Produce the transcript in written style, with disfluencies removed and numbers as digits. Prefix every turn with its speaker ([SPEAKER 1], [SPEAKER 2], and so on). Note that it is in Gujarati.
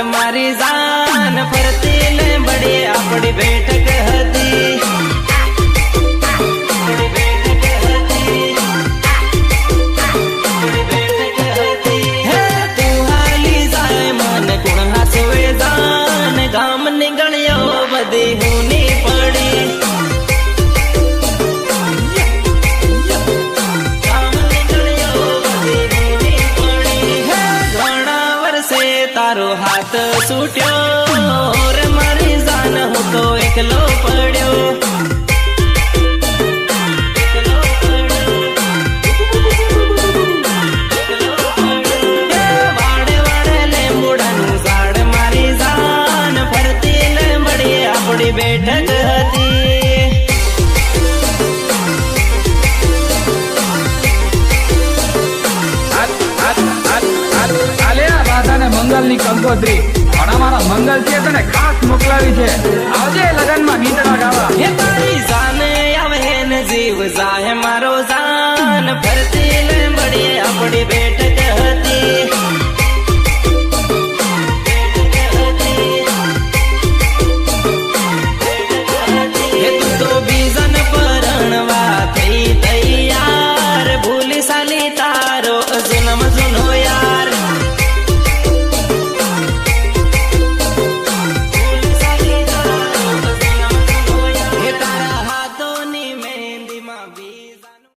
[SPEAKER 1] મારી જાન ફરતી લેબડી આપણી બેઠક હતી ગામ ની ગણ્યો બધી હુની પડી ગામ ની ગણ્યો બધી હુની પડી ઘણા વર્ષે તારો હાથ છૂટ્યો રે મારી જાન હું તો એકલો પડ્યો બેઠક હતી
[SPEAKER 2] મંગલ ની કંકોત્રી પણ અમારા મંગલ છે તને ખાસ મોકલાવી છે આવજે લગન માં ગીતડા ગાવા
[SPEAKER 1] તારી જાન